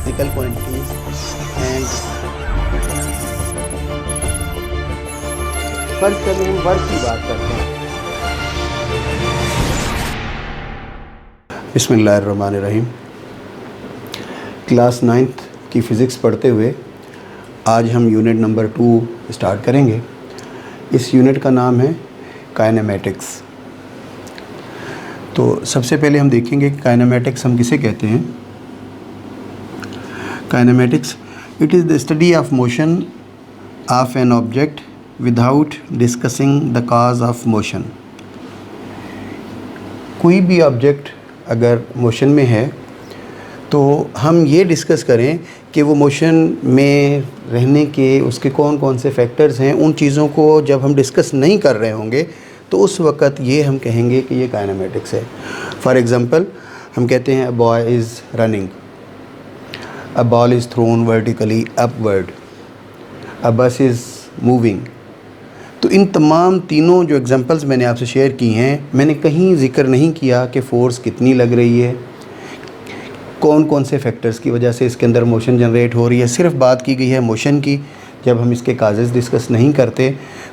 Physical quantities and फर्ज करें हम वर्क की बात करते हैं। बिस्मिल्लाहिर्रहमानिर्रहीम। क्लास 9th की फ़िज़िक्स पढ़ते हुए आज हम यूनिट नंबर 2 स्टार्ट करेंगे। इस यूनिट का नाम है काइनेमेटिक्स। तो सबसे पहले हम देखेंगे कि काइनेमेटिक्स हम किसे कहते हैं। Kinematics it is the study of motion of an object without discussing the cause of motion. कोई भी ऑब्जेक्ट अगर मोशन में है तो हम ये डिस्कस करें कि वो मोशन में रहने के उसके कौन कौन से फैक्टर्स हैं। उन चीज़ों को जब हम डिस्कस नहीं कर रहे होंगे तो उस वक़्त ये हम कहेंगे कि ये काइनेमेटिक्स है। फॉर एग्ज़ाम्पल हम कहते हैं a boy is running, a ball is thrown vertically upward, अ बस इज़ मूविंग। तो इन तमाम तीनों जो एग्जांपल्स मैंने आपसे शेयर की हैं, मैंने कहीं ज़िक्र नहीं किया कि फ़ोर्स कितनी लग रही है, कौन कौन से फैक्टर्स की वजह से इसके अंदर मोशन जनरेट हो रही है। सिर्फ बात की गई है मोशन की। जब हम इसके काजेज़ डिस्कस नहीं करते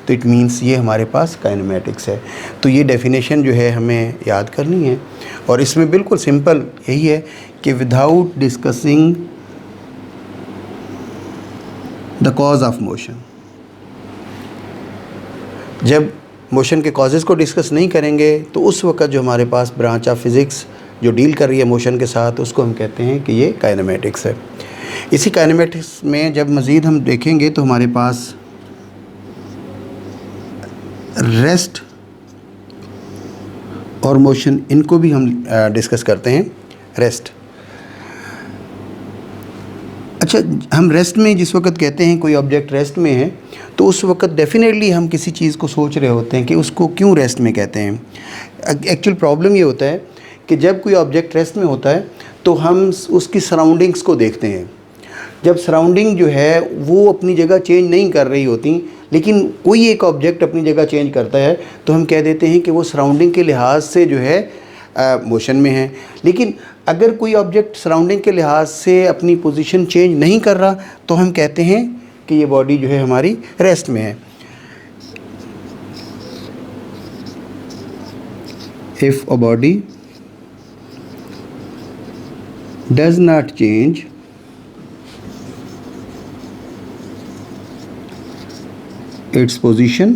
तो इट मींस ये हमारे पास काइनेमेटिक्स है। तो ये डेफिनेशन जो है हमें याद करनी है और इसमें बिल्कुल सिंपल यही है कि without discussing the cause of motion. जब मोशन के कॉजेज़ को डिस्कस नहीं करेंगे तो उस वक़्त जो हमारे पास ब्रांच ऑफ फ़िज़िक्स जो डील कर रही है मोशन के साथ, उसको हम कहते हैं कि ये काइनेमेटिक्स है। इसी काइनेमेटिक्स में जब मज़ीद हम देखेंगे तो हमारे पास रेस्ट और मोशन, इनको भी हम डिस्कस करते हैं। रेस्ट, अच्छा, हम रेस्ट में जिस वक्त कहते हैं कोई ऑब्जेक्ट रेस्ट में है तो उस वक्त डेफिनेटली हम किसी चीज़ को सोच रहे होते हैं कि उसको क्यों रेस्ट में कहते हैं। एक्चुअल प्रॉब्लम ये होता है कि जब कोई ऑब्जेक्ट रेस्ट में होता है तो हम उसकी सराउंडिंग्स को देखते हैं। जब सराउंडिंग जो है वो अपनी जगह चेंज नहीं कर रही होती, लेकिन कोई एक ऑब्जेक्ट अपनी जगह चेंज करता है तो हम कह देते हैं कि वो सराउंडिंग के लिहाज से जो है मोशन में है। लेकिन अगर कोई ऑब्जेक्ट सराउंडिंग के लिहाज से अपनी पोजीशन चेंज नहीं कर रहा तो हम कहते हैं कि ये बॉडी जो है हमारी रेस्ट में है। If a body does not change its position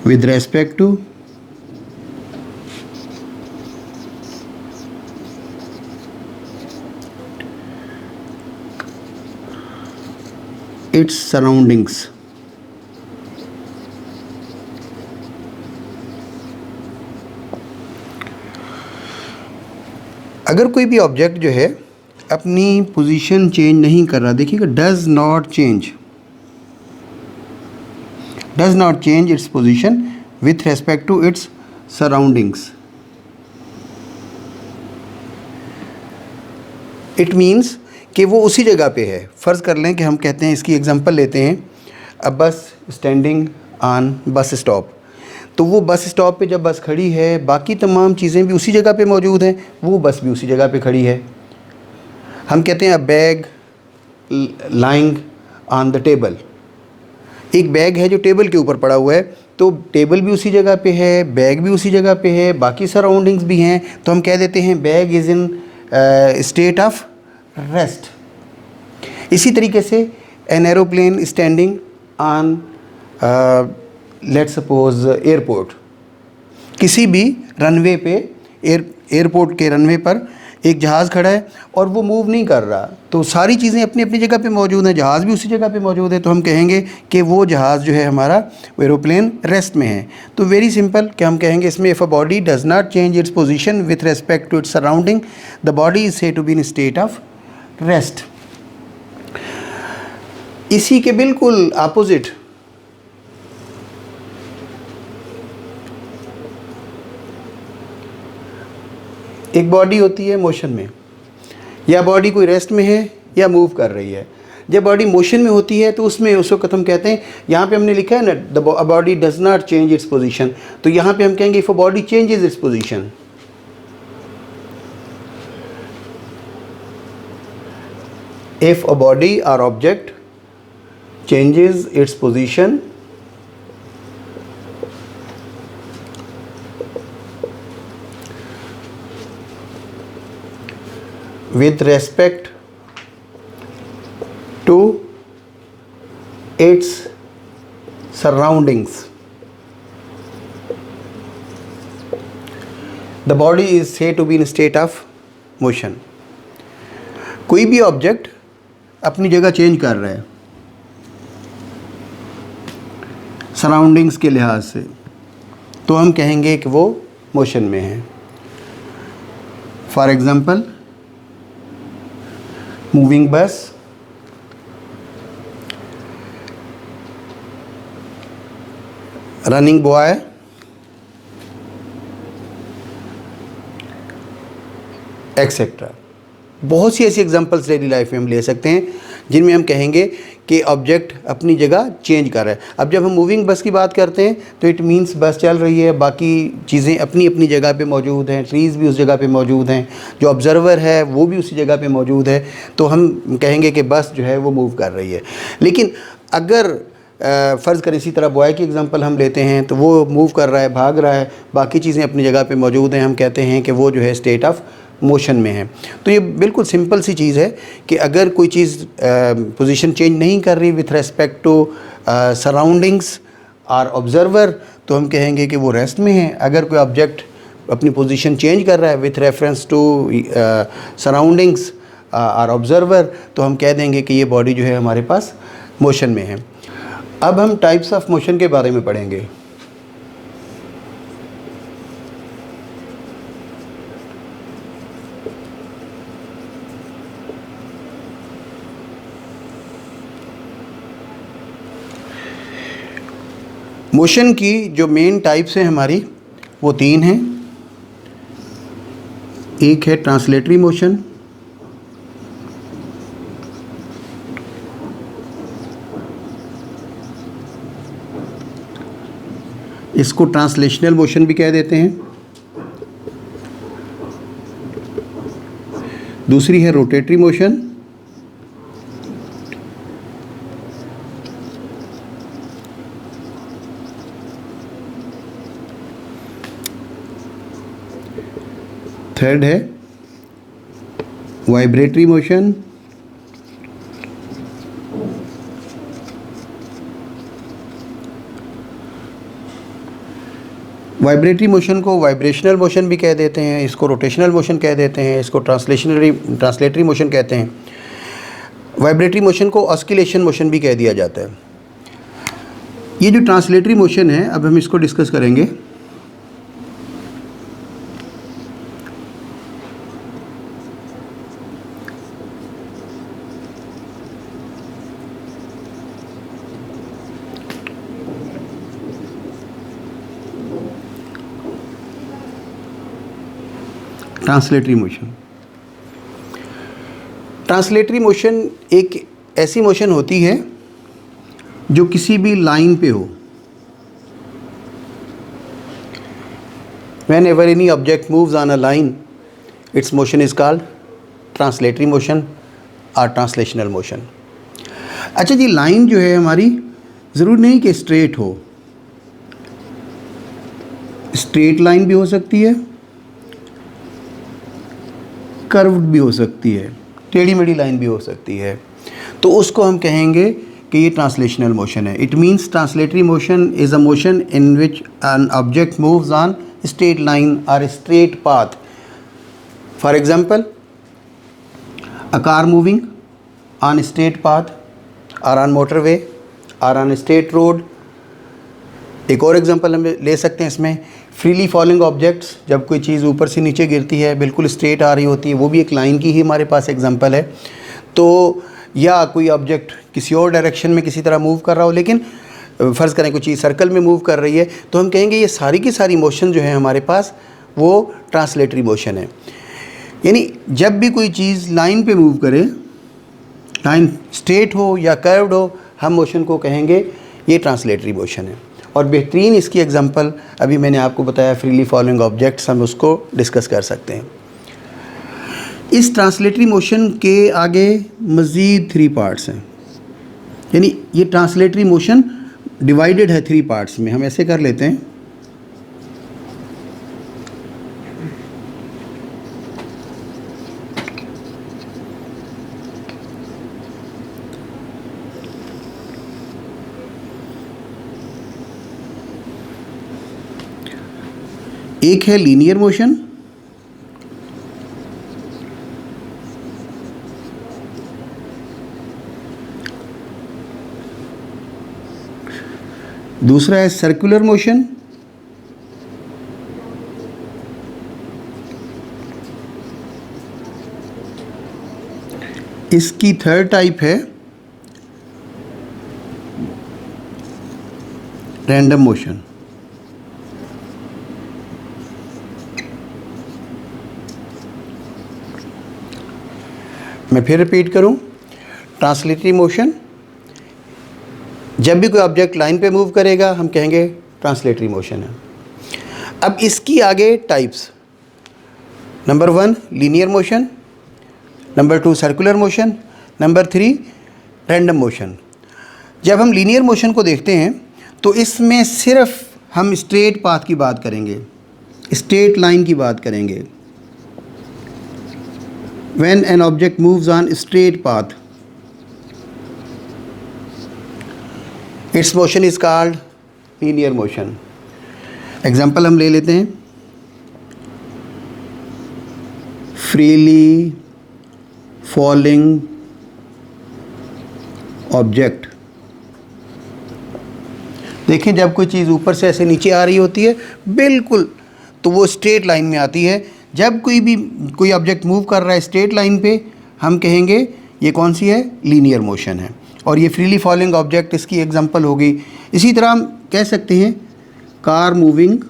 with respect to its surroundings, अगर कोई भी ऑब्जेक्ट जो है अपनी पोजीशन चेंज नहीं कर रहा, देखिएगा does not change its position with respect to its surroundings, it means कि वो उसी जगह पे है। फ़र्ज़ कर लें कि हम कहते हैं, इसकी एग्जांपल लेते हैं, अ बस स्टैंडिंग ऑन बस स्टॉप। तो वो बस स्टॉप पे जब बस खड़ी है, बाकी तमाम चीज़ें भी उसी जगह पे मौजूद हैं, वो बस भी उसी जगह पे खड़ी है। हम कहते हैं अ bag lying on the table, एक बैग है जो टेबल के ऊपर पड़ा हुआ है, तो टेबल भी उसी जगह पे है, बैग भी उसी जगह पे है, बाकी सराउंडिंग्स भी हैं, तो हम कह देते हैं bag is in state of rest. इसी तरीके से an aeroplane standing on let's suppose airport, किसी भी रनवे पे एयरपोर्ट के रनवे पर एक जहाज़ खड़ा है और वो मूव नहीं कर रहा, तो सारी चीज़ें अपनी अपनी जगह पे मौजूद हैं, जहाज़ भी उसी जगह पे मौजूद है, तो हम कहेंगे कि वो जहाज़ जो है हमारा वो एरोप्लेन रेस्ट में है। तो वेरी सिंपल कि हम कहेंगे इसमें if a body does not change its position with respect to its surrounding the body is said to be in state of rest. इसी के बिल्कुल अपोजिट एक बॉडी होती है मोशन में, या बॉडी कोई रेस्ट में है या मूव कर रही है। जब बॉडी मोशन में होती है तो उसमें उस वक्त हम कहते हैं, यहाँ पे हमने लिखा है ना the body does not change its position, तो यहाँ पे हम कहेंगे if a body changes its position, If a body or object changes its position with respect to its surroundings, the body is said to be in state of motion. कोई भी object अपनी जगह change कर रहा है surroundings के लिहाज से, तो हम कहेंगे कि वो मोशन में है. फॉर एग्जांपल, मूविंग बस, रनिंग बॉय, एक्सेट्रा. बहुत सी ऐसी एग्जांपल्स डेली लाइफ में हम ले सकते हैं जिनमें हम कहेंगे कि ऑब्जेक्ट अपनी जगह चेंज कर रहा है. अब जब हम मूविंग बस की बात करते हैं तो इट मींस बस चल रही है, बाकी चीज़ें अपनी अपनी जगह पे मौजूद हैं, ट्रीज़ भी उस जगह पे मौजूद हैं, जो ऑब्ज़र्वर है वो भी उसी जगह पे मौजूद है, तो हम कहेंगे कि बस जो है वो मूव कर रही है. लेकिन अगर फ़र्ज़ करें इसी तरह बॉय की एग्जांपल हम लेते हैं तो वो मूव कर रहा है, भाग रहा है, बाकी चीज़ें अपनी जगह पे मौजूद हैं, हम कहते हैं कि वो जो है स्टेट ऑफ मोशन में है. तो ये बिल्कुल सिंपल सी चीज़ है कि अगर कोई चीज़ पोजीशन चेंज नहीं कर रही विथ रेस्पेक्ट टू सराउंडिंग्स और ऑब्ज़र्वर, तो हम कहेंगे कि वो रेस्ट में है. अगर कोई ऑब्जेक्ट अपनी पोजीशन चेंज कर रहा है विथ रेफरेंस टू सराउंडिंग्स और ऑब्ज़र्वर, तो हम कह देंगे कि ये बॉडी जो है हमारे पास मोशन में है. अब हम टाइप्स ऑफ मोशन के बारे में पढ़ेंगे. मोशन की जो मेन टाइप्स हैं हमारी वो 3 हैं. एक है ट्रांसलेटरी मोशन, इसको ट्रांसलेशनल मोशन भी कह देते हैं. दूसरी है रोटेटरी मोशन, थर्ड है वाइब्रेटरी मोशन, वाइब्रेटरी मोशन को वाइब्रेशनल मोशन भी कह देते हैं, इसको रोटेशनल मोशन कह देते हैं, इसको ट्रांसलेटरी मोशन कहते हैं. वाइब्रेटरी मोशन को ऑस्किलेशन मोशन भी कह दिया जाता है. ये जो ट्रांसलेटरी मोशन है, अब हम इसको डिस्कस करेंगे. Translatory motion. ट्रांसलेटरी मोशन एक ऐसी मोशन होती है जो किसी भी लाइन पे हो. Whenever any object moves on a line, its motion is called translatory motion और ट्रांसलेशनल मोशन. अच्छा जी, लाइन जो है हमारी ज़रूरी नहीं कि स्ट्रेट हो. स्ट्रेट लाइन भी हो सकती है, कर्व्ड भी हो सकती है, टेढ़ी मेढ़ी लाइन भी हो सकती है, तो उसको हम कहेंगे कि ये ट्रांसलेशनल मोशन है. It means translatory motion is a motion in which an object moves on straight line और straight path. For example, a car moving on straight path और ऑन मोटरवे और ऑन स्ट्रेट रोड. एक और example हम ले सकते हैं इसमें, फ्रीली फॉलिंग ऑब्जेक्ट्स, जब कोई चीज़ ऊपर से नीचे गिरती है बिल्कुल स्ट्रेट आ रही होती है, वो भी एक लाइन की ही हमारे पास एग्जांपल है. तो या कोई ऑब्जेक्ट किसी और डायरेक्शन में किसी तरह मूव कर रहा हो, लेकिन फ़र्ज़ करें कोई चीज़ सर्कल में मूव कर रही है, तो हम कहेंगे ये सारी की सारी मोशन जो है हमारे पास वो ट्रांसलेटरी मोशन है. यानी जब भी कोई चीज़ लाइन पे मूव करे, लाइन स्ट्रेट हो या कर्व्ड हो, हम मोशन को कहेंगे ये ट्रांसलेटरी मोशन है. और बेहतरीन इसकी एग्जांपल अभी मैंने आपको बताया, फ्रीली फॉलोइंग ऑब्जेक्ट्स, हम उसको डिस्कस कर सकते हैं. इस ट्रांसलेटरी मोशन के आगे मज़ीद 3 पार्ट्स हैं, यानी ये ट्रांसलेटरी मोशन डिवाइडेड है 3 पार्ट्स में। हम ऐसे कर लेते हैं, एक है लीनियर मोशन, दूसरा है सर्कुलर मोशन, इसकी थर्ड टाइप है रैंडम मोशन। मैं फिर रिपीट करूं, ट्रांसलेटरी मोशन, जब भी कोई ऑब्जेक्ट लाइन पे मूव करेगा हम कहेंगे ट्रांसलेटरी मोशन है। अब इसकी आगे types, number 1 linear motion, number 2 circular motion, number 3 random motion. जब हम लीनियर मोशन को देखते हैं तो इसमें सिर्फ हम स्ट्रेट पाथ की बात करेंगे, स्ट्रेट लाइन की बात करेंगे। When an object moves on straight path, its motion is called linear motion. Example हम ले लेते हैं, freely falling object। देखें जब कोई चीज़ ऊपर से ऐसे नीचे आ रही होती है बिल्कुल, तो वो स्ट्रेट लाइन में आती है। जब कोई ऑब्जेक्ट मूव कर रहा है स्ट्रेट लाइन पे, हम कहेंगे ये कौन सी है, लीनियर मोशन है। और ये फ्रीली फॉलिंग ऑब्जेक्ट इसकी एग्जांपल होगी। इसी तरह हम कह सकते हैं car moving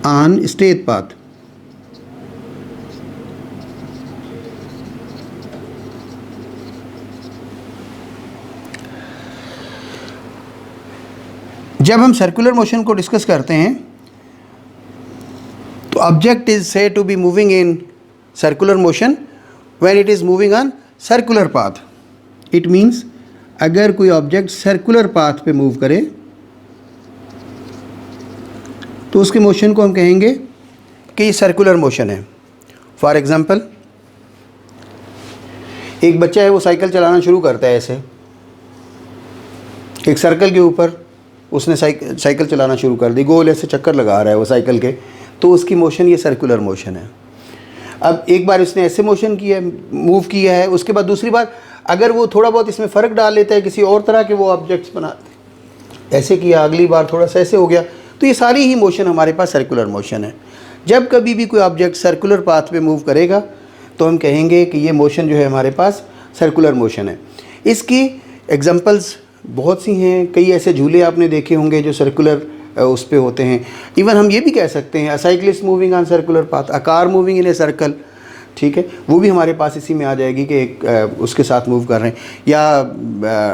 on straight path. जब हम सर्कुलर मोशन को डिस्कस करते हैं तो object is said to be moving in circular motion when it is moving on circular path. It means अगर कोई ऑब्जेक्ट सर्कुलर पाथ पे मूव करे तो उसके मोशन को हम कहेंगे कि ये सर्कुलर मोशन है। फॉर एग्ज़ाम्पल, एक बच्चा है वो साइकिल चलाना शुरू करता है, ऐसे एक सर्कल के ऊपर उसने साइकिल चलाना शुरू कर दी, गोल ऐसे चक्कर लगा रहा है वो साइकिल के, तो उसकी मोशन ये सर्कुलर मोशन है। अब एक बार इसने ऐसे मोशन किया है, मूव किया है, उसके बाद दूसरी बार अगर वो थोड़ा बहुत इसमें फ़र्क डाल लेता है, किसी और तरह के वो ऑब्जेक्ट्स बना, ऐसे किया, अगली बार थोड़ा सा ऐसे हो गया, तो ये सारी ही मोशन हमारे पास सर्कुलर मोशन है। जब कभी भी कोई ऑब्जेक्ट सर्कुलर पाथ पे मूव करेगा तो हम कहेंगे कि ये मोशन जो है हमारे पास सर्कुलर मोशन है। इसकी एग्जांपल्स बहुत सी हैं, कई ऐसे झूले आपने देखे होंगे जो सर्कुलर उस पे होते हैं। इवन हम ये भी कह सकते हैं अ cyclist moving on circular path, a car moving in a circle, ठीक है, वो भी हमारे पास इसी में आ जाएगी कि एक उसके साथ मूव कर रहे हैं। या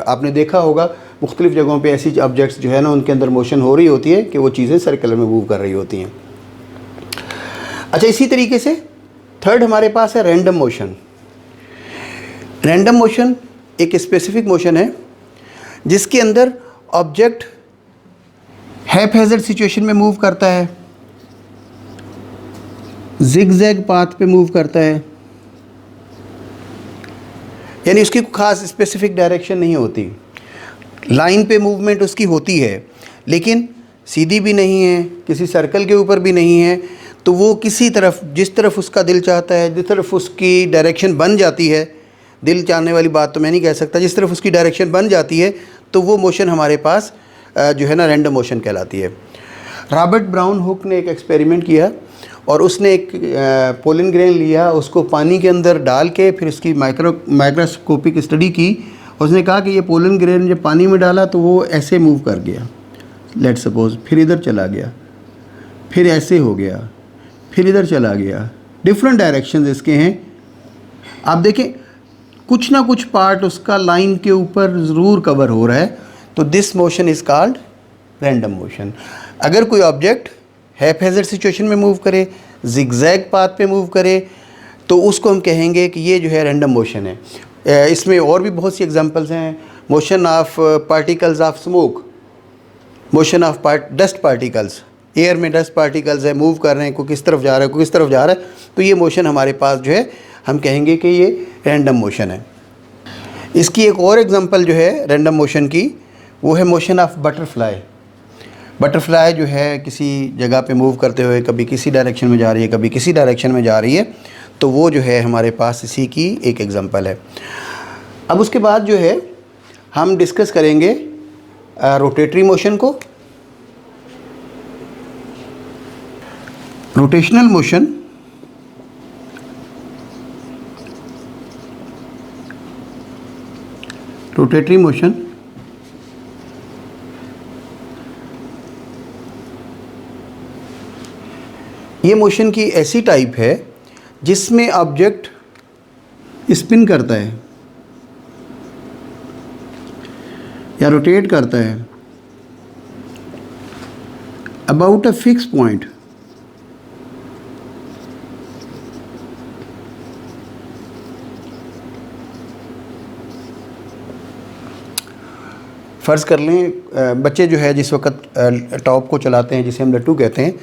आपने देखा होगा मुख्तलिफ़ जगहों पे ऐसी ऑब्जेक्ट्स जो है ना उनके अंदर मोशन हो रही होती है कि वो चीज़ें सर्कुलर में मूव कर रही होती हैं। अच्छा, इसी तरीके से थर्ड हमारे पास है रैंडम मोशन। रैंडम मोशन एक स्पेसिफिक मोशन है जिसके अंदर ऑब्जेक्ट हैपहैज़र्ड सिचुएशन में मूव करता है, जिगजैग पाथ पे मूव करता है, यानी उसकी खास स्पेसिफिक डायरेक्शन नहीं होती। लाइन पे मूवमेंट उसकी होती है लेकिन सीधी भी नहीं है, किसी सर्कल के ऊपर भी नहीं है, तो वो किसी तरफ, जिस तरफ उसका दिल चाहता है, जिस तरफ उसकी डायरेक्शन बन जाती है, दिल चाहने वाली बात तो मैं नहीं कह सकता, जिस तरफ उसकी डायरेक्शन बन जाती है तो वो मोशन हमारे पास जो है ना रैंडम मोशन कहलाती है। रॉबर्ट ब्राउन हुक ने एक एक्सपेरिमेंट किया और उसने एक पोलन ग्रेन लिया, उसको पानी के अंदर डाल के फिर उसकी माइक्रोस्कोपिक स्टडी की। उसने कहा कि ये पोलन ग्रेन जब पानी में डाला तो वो ऐसे मूव कर गया, लेट सपोज, फिर इधर चला गया, फिर ऐसे हो गया, फिर इधर चला गया, डिफरेंट डायरेक्शंस इसके हैं। आप देखें कुछ ना कुछ पार्ट उसका लाइन के ऊपर ज़रूर कवर हो रहा है, तो this motion is called random motion. अगर कोई ऑब्जेक्ट हैपहैज़र्ड सिचुएशन में मूव करे, जिगजैग पाथ पे मूव करे तो उसको हम कहेंगे कि ये जो है रैंडम मोशन है। इसमें और भी बहुत सी एग्जांपल्स हैं। Motion of particles of smoke, motion of dust particles, air में डस्ट पार्टिकल्स है, मूव कर रहे हैं, कोई किस तरफ जा रहा है, कोई किस तरफ जा रहा है, तो ये मोशन हमारे पास जो है हम कहेंगे कि ये रैंडम मोशन है। इसकी एक और एग्जांपल जो है रैंडम मोशन की, वो है मोशन ऑफ बटरफ्लाई। बटरफ्लाई जो है किसी जगह पे मूव करते हुए कभी किसी डायरेक्शन में जा रही है, कभी किसी डायरेक्शन में जा रही है, तो वो जो है हमारे पास इसी की एक एग्जांपल है। अब उसके बाद जो है हम डिस्कस करेंगे रोटेटरी मोशन को। रोटेशनल मोशन रोटेटरी मोशन ये मोशन की ऐसी टाइप है जिसमें ऑब्जेक्ट स्पिन करता है या रोटेट करता है अबाउट अ फिक्स पॉइंट। फ़र्ज़ कर लें बच्चे जो है जिस वक्त टॉप को चलाते हैं, जिसे हम लट्टू कहते हैं,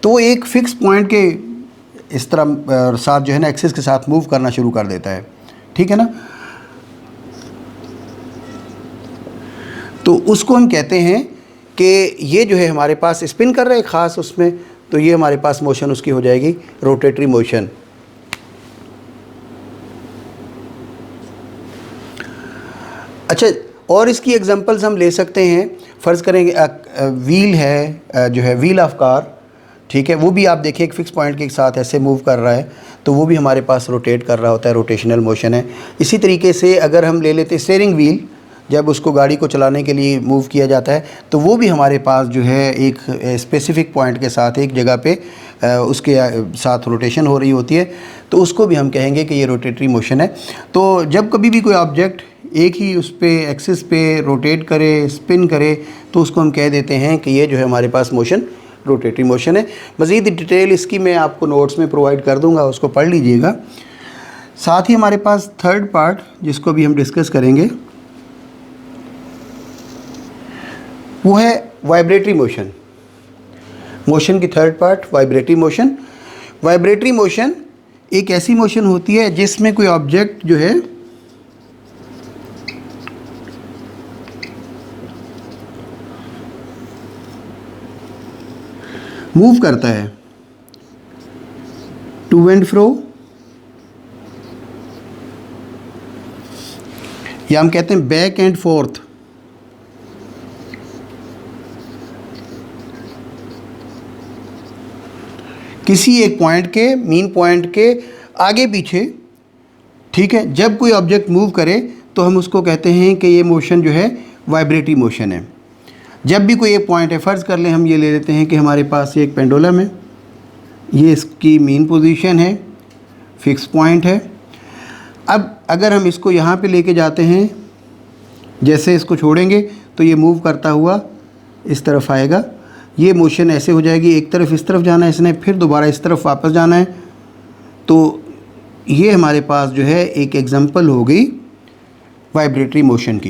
तो वो एक फ़िक्स पॉइंट के इस तरह साथ जो है ना एक्सिस के साथ मूव करना शुरू कर देता है, ठीक है ना। तो उसको हम कहते हैं कि ये जो है हमारे पास स्पिन कर रहा है ख़ास उसमें, तो ये हमारे पास मोशन उसकी हो जाएगी रोटेटरी मोशन। अच्छा, और इसकी एग्जांपल्स हम ले सकते हैं। फ़र्ज़ करेंगे व्हील है जो है व्हील ऑफ कार, ठीक है, वो भी आप देखिए एक फ़िक्स पॉइंट के साथ ऐसे मूव कर रहा है, तो वो भी हमारे पास रोटेट कर रहा होता है, रोटेशनल मोशन है। इसी तरीके से अगर हम ले लेते हैं स्टीयरिंग व्हील, जब उसको गाड़ी को चलाने के लिए मूव किया जाता है, तो वो भी हमारे पास जो है एक स्पेसिफ़िक पॉइंट के साथ एक जगह पे उसके साथ रोटेशन हो रही होती है, तो उसको भी हम कहेंगे कि ये रोटेटरी मोशन है। तो जब कभी भी कोई ऑब्जेक्ट एक ही उस पे एक्सिस पे रोटेट करे, स्पिन करे, तो उसको हम कह देते हैं कि ये जो है हमारे पास मोशन रोटेटरी मोशन है। मज़ीद डिटेल इसकी मैं आपको नोट्स में प्रोवाइड कर दूंगा, उसको पढ़ लीजिएगा। साथ ही हमारे पास थर्ड पार्ट जिसको भी हम डिस्कस करेंगे वो है वाइब्रेटरी मोशन। मोशन की third part vibratory motion. Vibratory motion एक ऐसी मोशन होती है जिसमें कोई ऑब्जेक्ट जो है मूव करता है टू एंड फ्रो, या हम कहते हैं बैक एंड फोर्थ। किसी एक पॉइंट के, मेन पॉइंट के आगे पीछे, ठीक है। जब कोई ऑब्जेक्ट मूव करे तो हम उसको कहते हैं कि ये मोशन जो है वाइब्रेटरी मोशन है। जब भी कोई एक पॉइंट है, फ़र्ज़ कर लें हम ये ले लेते हैं कि हमारे पास ये एक पेंडुलम है, ये इसकी मेन पोजीशन है, फिक्स पॉइंट है। अब अगर हम इसको यहाँ पे लेके जाते हैं, जैसे इसको छोड़ेंगे तो ये मूव करता हुआ इस तरफ आएगा, ये मोशन ऐसे हो जाएगी, एक तरफ इस तरफ जाना है इसने, फिर दोबारा इस तरफ वापस जाना है। तो ये हमारे पास जो है एक एग्जांपल हो गई वाइब्रेटरी मोशन की,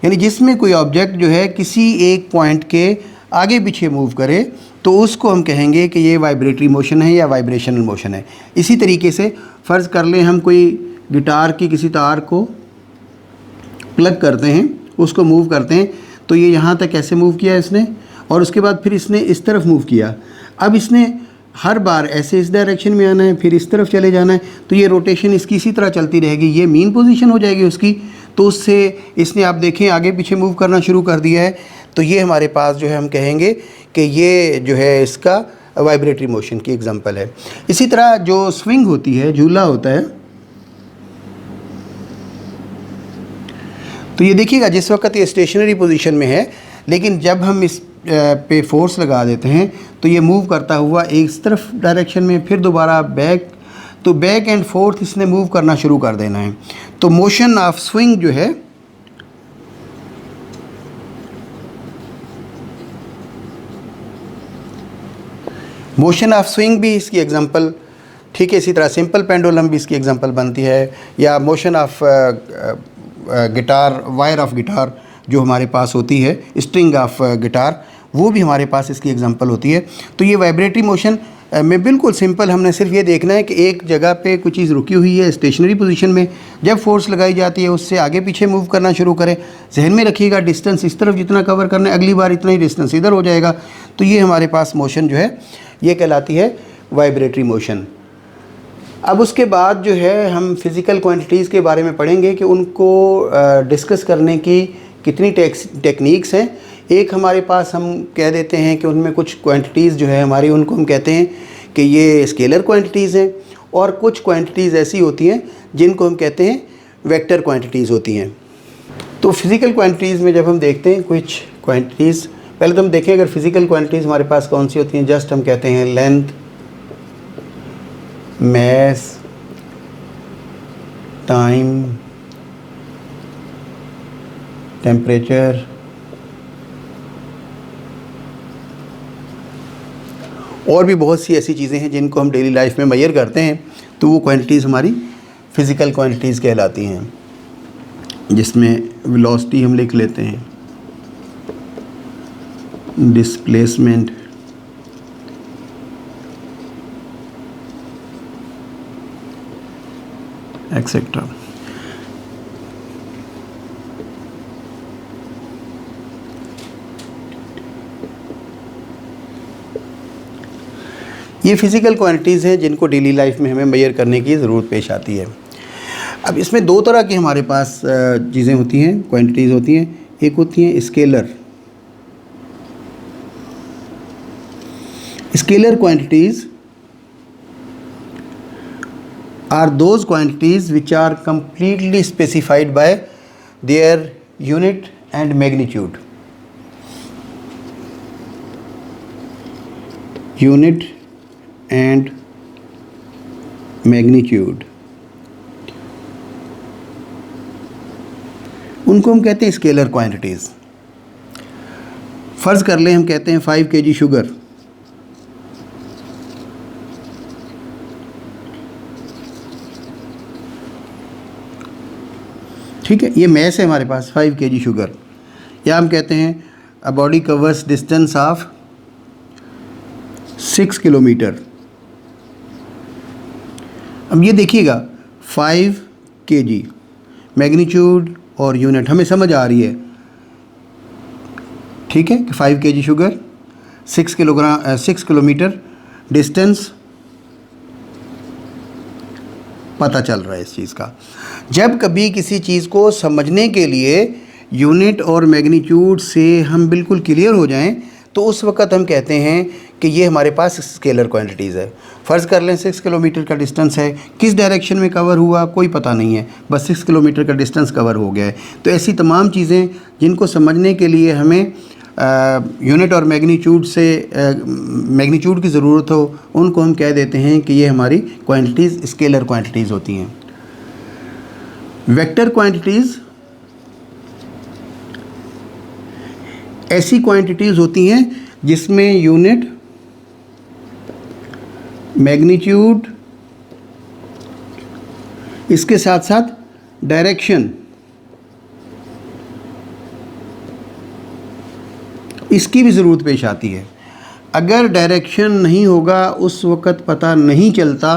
यानी जिसमें कोई ऑब्जेक्ट जो है किसी एक पॉइंट के आगे पीछे मूव करे तो उसको हम कहेंगे कि ये वाइब्रेटरी मोशन है या वाइब्रेशनल मोशन है। इसी तरीके से फ़र्ज़ कर लें हम कोई गिटार की किसी तार को प्लग करते हैं, उसको मूव करते हैं, तो ये यहाँ तक ऐसे मूव किया इसने, और उसके बाद फिर इसने इस तरफ मूव किया। अब इसने हर बार ऐसे इस डायरेक्शन में आना है, फिर इस तरफ चले जाना है, तो ये रोटेशन इसकी इसी तरह चलती रहेगी। ये मेन पोजीशन हो जाएगी उसकी, तो उससे इसने आप देखें आगे पीछे मूव करना शुरू कर दिया है, तो ये हमारे पास जो है हम कहेंगे कि ये जो है इसका वाइब्रेटरी मोशन की एग्जांपल है। इसी तरह जो स्विंग होती है, झूला होता है, तो ये देखिएगा जिस वक्त ये स्टेशनरी पोजीशन में है, लेकिन जब हम इस पे फोर्स लगा देते हैं तो ये मूव करता हुआ एक तरफ डायरेक्शन में, फिर दोबारा बैक, तो बैक एंड फोर्थ इसने मूव करना शुरू कर देना है। तो मोशन ऑफ स्विंग जो है मोशन ऑफ स्विंग भी इसकी एग्जांपल, ठीक है। इसी तरह सिंपल पेंडुलम भी इसकी एग्जांपल बनती है, या motion of guitar, wire of guitar जो हमारे पास होती है, स्ट्रिंग ऑफ गिटार, वो भी हमारे पास इसकी एग्जांपल होती है। तो ये वाइब्रेटरी मोशन में बिल्कुल सिंपल, हमने सिर्फ ये देखना है कि एक जगह पे कोई चीज़ रुकी हुई है स्टेशनरी पोजीशन में, जब फोर्स लगाई जाती है उससे आगे पीछे मूव करना शुरू करें। जहन में रखिएगा डिस्टेंस इस तरफ जितना कवर करना है, अगली बार इतना ही डिस्टेंस इधर हो जाएगा। तो ये हमारे पास मोशन जो है ये कहलाती है वाइब्रेटरी मोशन। अब उसके बाद जो है हम फिज़िकल क्वांटिटीज़ के बारे में पढ़ेंगे कि उनको डिस्कस करने की कितनी टेक्निक्स हैं। एक हमारे पास हम कह देते हैं कि उनमें कुछ क्वांटिटीज़ जो है हमारी, उनको हम कहते हैं कि ये स्केलर क्वांटिटीज़ हैं, और कुछ क्वांटिटीज़ ऐसी होती हैं जिनको हम कहते हैं वेक्टर क्वांटिटीज़ होती हैं। तो फिज़िकल क्वांटिटीज़ में जब हम देखते हैं कुछ क्वांटिटीज़, पहले तो हम देखें अगर फिज़िकल क्वांटिटीज़ हमारे पास कौन सी होती हैं। जस्ट हम कहते हैं लेंथ, mass, टाइम, टेम्परेचर, और भी बहुत सी ऐसी चीज़ें हैं जिनको हम डेली लाइफ में मेजर करते हैं। तो वो क्वांटिटीज़ हमारी फ़िज़िकल क्वांटिटीज़ कहलाती हैं, जिसमें वेलोसिटी हम लिख लेते हैं, डिस्प्लेसमेंट, एक्सेट्रा। ये फिज़िकल क्वांटिटीज़ हैं जिनको डेली लाइफ में हमें मेजर करने की ज़रूरत पेश आती है। अब इसमें दो तरह की हमारे पास चीज़ें होती हैं, क्वांटिटीज़ होती हैं। एक होती हैं scalar. Scalar quantities are those quantities which are completely specified by their unit and magnitude. Unit and magnitude, उनको हम कहते हैं स्केलर क्वांटिटीज़। फ़र्ज़ कर लें हम कहते हैं 5 kg शुगर, ठीक है, ये मैस है हमारे पास 5 kg शुगर। या हम कहते हैं a body covers distance of 6 kilometre. अब ये देखिएगा 5 kg, मैग्नीट्यूड और यूनिट हमें समझ आ रही है, ठीक है, कि 5 kg शुगर, 6 किलोमीटर डिस्टेंस पता चल रहा है इस चीज़ का। जब कभी किसी चीज़ को समझने के लिए यूनिट और मैग्नीट्यूड से हम बिल्कुल क्लियर हो जाएं, तो उस वक़्त हम कहते हैं कि ये हमारे पास स्केलर क्वांटिटीज़ है। फ़र्ज़ कर लें 6 किलोमीटर का डिस्टेंस है, किस डायरेक्शन में कवर हुआ कोई पता नहीं है, बस 6 किलोमीटर का डिस्टेंस कवर हो गया है। तो ऐसी तमाम चीज़ें जिनको समझने के लिए हमें यूनिट और मैग्नीट्यूड की ज़रूरत हो, उनको हम कह देते हैं कि ये हमारी क्वांटिटीज़ स्केलर क्वांटिटीज़ होती हैं। वेक्टर क्वांटिटीज़ ऐसी क्वांटिटीज़ होती हैं जिसमें यूनिट, मैग्नीट्यूड, इसके साथ साथ डायरेक्शन, इसकी भी ज़रूरत पेश आती है। अगर डायरेक्शन नहीं होगा उस वक़्त पता नहीं चलता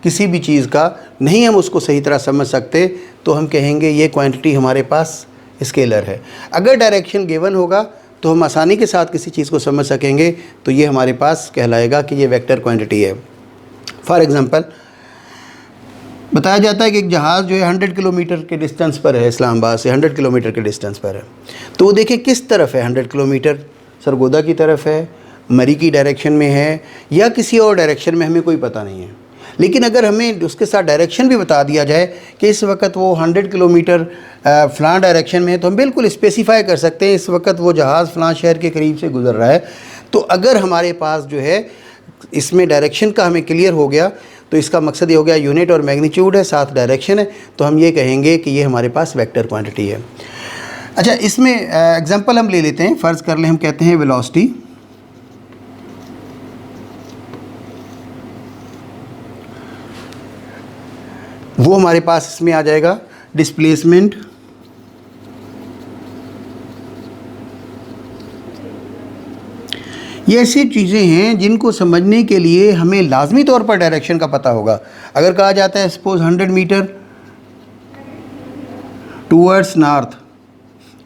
किसी भी चीज़ का, नहीं हम उसको सही तरह समझ सकते, तो हम कहेंगे ये क्वांटिटी हमारे पास स्केलर है। अगर डायरेक्शन गिवन होगा तो हम आसानी के साथ किसी चीज़ को समझ सकेंगे, तो ये हमारे पास कहलाएगा कि ये वेक्टर क्वांटिटी है। फॉर एग्ज़ाम्पल बताया जाता है कि एक जहाज़ जो है 100 किलोमीटर के डिस्टेंस पर है, इस्लामाबाद से 100 किलोमीटर के डिस्टेंस पर है। तो वो देखें किस तरफ है, 100 किलोमीटर सरगोदा की तरफ है, मरी की डायरेक्शन में है, या किसी और डायरेक्शन में, हमें कोई पता नहीं है। लेकिन अगर हमें उसके साथ डायरेक्शन भी बता दिया जाए कि इस वक्त वो 100 किलोमीटर फ़लाँ डायरेक्शन में है, तो हम बिल्कुल स्पेसिफ़ाई कर सकते हैं इस वक्त वो जहाज़ फ़लाँ शहर के करीब से गुज़र रहा है। तो अगर हमारे पास जो है इसमें डायरेक्शन का हमें क्लियर हो गया, तो इसका मकसद ये हो गया यूनिट और मैग्नीट्यूड है, साथ डायरेक्शन है, तो हम ये कहेंगे कि ये हमारे पास वेक्टर क्वांटिटी है। अच्छा, इसमें एग्जांपल हम ले लेते हैं। फ़र्ज़ कर लें हम कहते हैं वेलोसिटी, वो हमारे पास इसमें आ जाएगा डिस्प्लेसमेंट ये ऐसी चीज़ें हैं जिनको समझने के लिए हमें लाजमी तौर पर डायरेक्शन का पता होगा। अगर कहा जाता है suppose 100 metre towards north,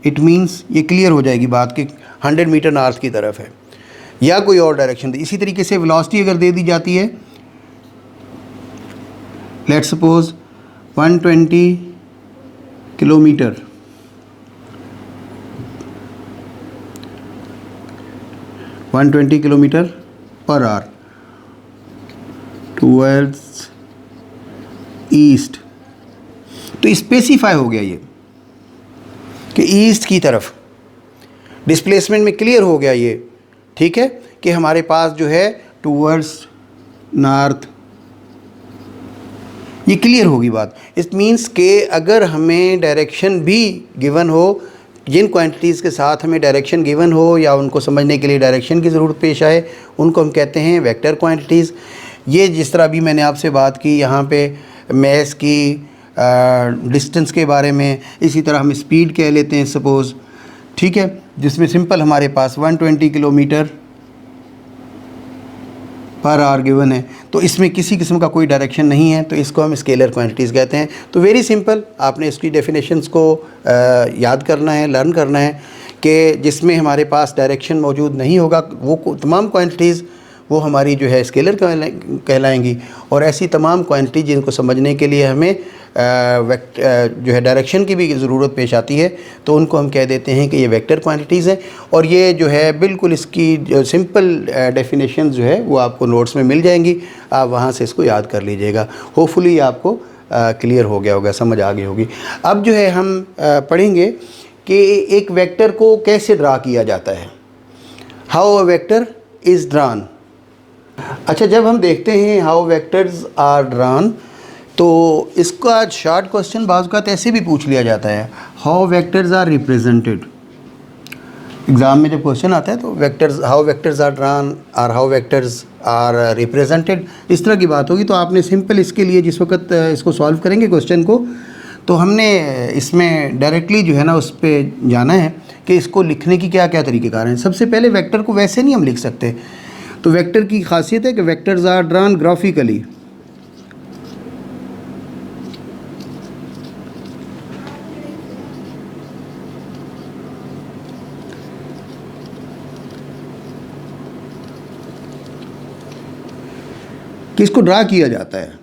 it means ये क्लियर हो जाएगी बात कि 100 मीटर नॉर्थ की तरफ है या कोई और डायरेक्शन। इसी तरीके से वेलोसिटी अगर दे दी जाती है, let's suppose 120 kilometre, kilometre per hour towards east, तो स्पेसिफाई हो गया ये कि ईस्ट की तरफ डिस्प्लेसमेंट में क्लियर हो गया ये, ठीक है, कि हमारे पास जो है टूवर्ड्स नॉर्थ, ये क्लियर होगी बात। इट मीन्स के अगर हमें डायरेक्शन भी गिवन हो, जिन क्वांटिटीज़ के साथ हमें डायरेक्शन गिवन हो या उनको समझने के लिए डायरेक्शन की ज़रूरत पेश आए, उनको हम कहते हैं वेक्टर क्वांटिटीज़। ये जिस तरह अभी मैंने आपसे बात की यहाँ पे मैस की डिस्टेंस के बारे में, इसी तरह हम स्पीड कह लेते हैं सपोज़, ठीक है, जिसमें सिंपल हमारे पास 120 किलोमीटर पर आवर गिवन है, तो इसमें किसी किस्म का कोई डायरेक्शन नहीं है, तो इसको हम स्केलर क्वांटिटीज़ कहते हैं। तो वेरी सिंपल, आपने इसकी डेफिनेशंस को याद करना है, लर्न करना है कि जिसमें हमारे पास डायरेक्शन मौजूद नहीं होगा वो तमाम क्वांटिटीज़ वो हमारी जो है स्केलर कहलाएंगी, और ऐसी तमाम क्वांटिटी जिनको समझने के लिए हमें जो है डायरेक्शन की भी ज़रूरत पेश आती है, तो उनको हम कह देते हैं कि ये वेक्टर क्वांटिटीज़ हैं। और ये जो है बिल्कुल इसकी सिंपल डेफिनेशन जो है वो आपको नोट्स में मिल जाएंगी, आप वहाँ से इसको याद कर लीजिएगा। होपफुली आपको क्लियर हो गया होगा, समझ आ गई होगी। अब जो है हम पढ़ेंगे कि एक वेक्टर को कैसे ड्रा किया जाता है, how a vector is drawn. अच्छा, जब हम देखते हैं हाउ वेक्टर्स आर ड्रान, तो इसका शॉर्ट क्वेश्चन बाज़ का ऐसे भी पूछ लिया जाता है, how vectors are represented. Exam में जब क्वेश्चन आता है तो vectors, how vectors are drawn और हाउ वेक्टर्स आर रिप्रेजेंटेड, इस तरह की बात होगी। तो आपने सिंपल इसके लिए जिस वक्त इसको सॉल्व करेंगे क्वेश्चन को, तो हमने इसमें डायरेक्टली जो है ना उस पर जाना है कि इसको लिखने की क्या क्या तरीक़ेकार हैं। सबसे पहले वेक्टर को वैसे नहीं हम लिख सकते, तो वेक्टर की खासियत है कि वेक्टर्स आर ड्रान ग्राफिकली। कि इसको ड्रा किया जाता है,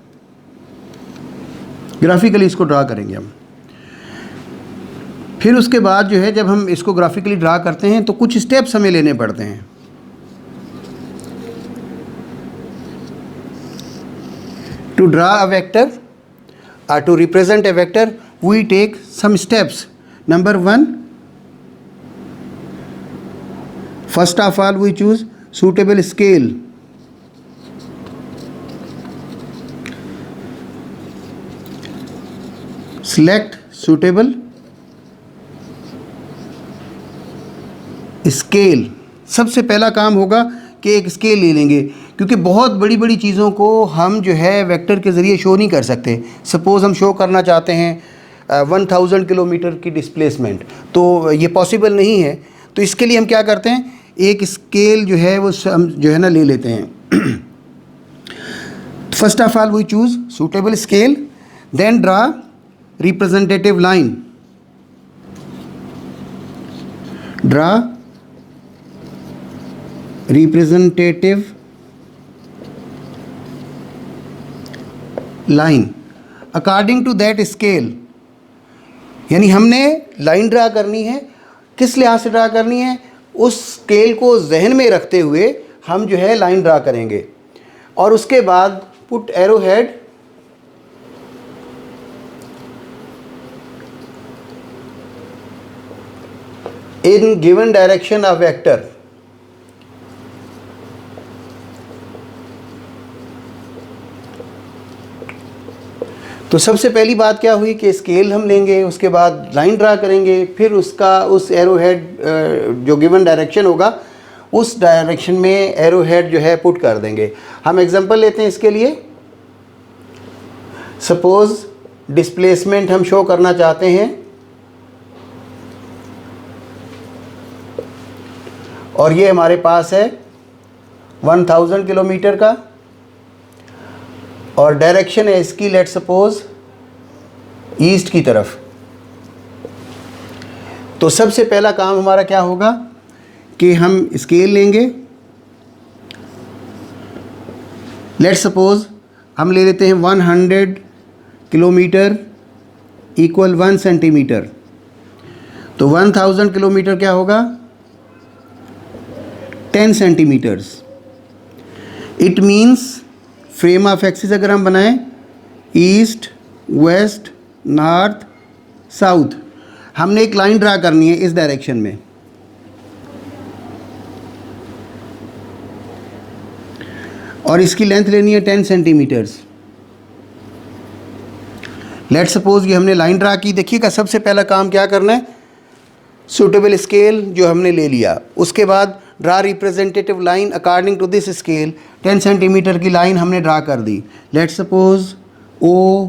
ग्राफिकली इसको ड्रा करेंगे हम। फिर उसके बाद जो है जब हम इसको ग्राफिकली ड्रा करते हैं तो कुछ स्टेप्स हमें लेने पड़ते हैं। To draw a vector or to represent a vector, we take some steps. Number 1, first of all we choose suitable scale. Select suitable scale. सबसे पहला काम होगा कि एक स्केल ले लेंगे, क्योंकि बहुत बड़ी बड़ी चीज़ों को हम जो है वेक्टर के ज़रिए शो नहीं कर सकते। सपोज़ हम शो करना चाहते हैं 1000 किलोमीटर की डिस्प्लेसमेंट, तो ये पॉसिबल नहीं है। तो इसके लिए हम क्या करते हैं, एक स्केल जो है वो हम जो है ना ले लेते हैं। First of all we choose suitable scale, then draw representative line. Draw representative line according to that scale, यानी हमने लाइन ड्रा करनी है, किस लिहाज से ड्रा करनी है, उस स्केल को जहन में रखते हुए हम जो है लाइन ड्रा करेंगे। और उसके बाद put arrow head in given direction of vector. तो सबसे पहली बात क्या हुई कि स्केल हम लेंगे, उसके बाद लाइन ड्रा करेंगे, फिर उसका उस एरो हेड जो गिवन डायरेक्शन होगा उस डायरेक्शन में एरो हेड जो है पुट कर देंगे। हम एग्जांपल लेते हैं इसके लिए। सपोज़ डिस्प्लेसमेंट हम शो करना चाहते हैं, और ये हमारे पास है 1000 किलोमीटर का, और डायरेक्शन है इसकी लेट्स सपोज ईस्ट की तरफ। तो सबसे पहला काम हमारा क्या होगा कि हम स्केल लेंगे। लेट्स सपोज हम ले लेते हैं 100 किलोमीटर इक्वल 1 सेंटीमीटर। तो 1000 किलोमीटर क्या होगा 10 centimetres. It means frame of axis अगर हम बनाएं ईस्ट वेस्ट नॉर्थ साउथ, हमने एक लाइन ड्रा करनी है इस डायरेक्शन में। और इसकी लेंथ लेनी है 10 सेंटीमीटर्स। लेट्स सपोज ये हमने लाइन ड्रा की। देखिएगा सबसे पहला काम क्या करना है, सूटेबल स्केल जो हमने ले लिया, उसके बाद draw representative line according to this scale. 10 centimetre की लाइन हमने ड्रा कर दी। लेट्स सपोज ओ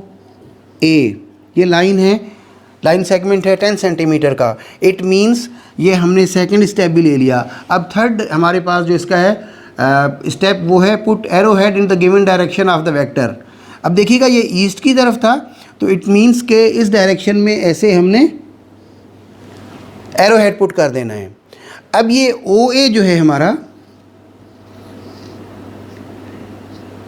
ए ये लाइन है, लाइन सेगमेंट है 10 सेंटीमीटर का। इट मीन्स ये हमने सेकंड स्टेप भी ले लिया। अब थर्ड हमारे पास जो इसका है स्टेप वो है put arrow head in the given direction of the vector. अब देखिएगा ये ईस्ट की तरफ था, तो इट मीन्स के इस डायरेक्शन में ऐसे हमने एरो हेड पुट कर देना है। अब ये ओ ए जो है हमारा,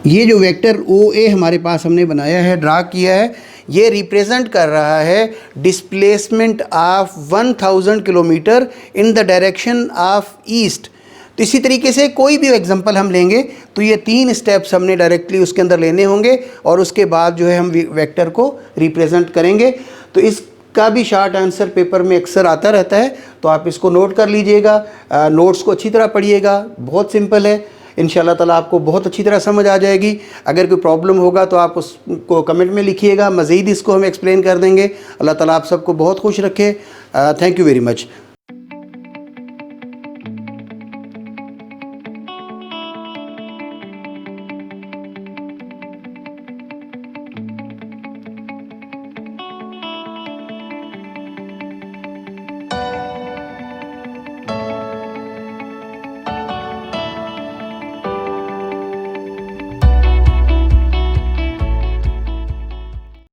ये जो वेक्टर ओ ए हमारे पास हमने बनाया है ड्रा किया है, ये रिप्रेजेंट कर रहा है displacement of 1000 kilometre in the direction of east. तो इसी तरीके से कोई भी एग्जांपल हम लेंगे तो ये 3 स्टेप्स हमने डायरेक्टली उसके अंदर लेने होंगे, और उसके बाद जो है हम वेक्टर को रिप्रेजेंट करेंगे। तो इसका भी शॉर्ट आंसर पेपर में अक्सर आता रहता है, तो आप इसको नोट कर लीजिएगा। नोट्स को अच्छी तरह पढ़िएगा, बहुत सिंपल है। इंशाल्लाह ताला आपको बहुत अच्छी तरह समझ आ जाएगी। अगर कोई प्रॉब्लम होगा तो आप उसको कमेंट में लिखिएगा, मज़ीद इसको हम एक्सप्लेन कर देंगे। अल्लाह ताला आप सबको बहुत खुश रखे। Thank you very much.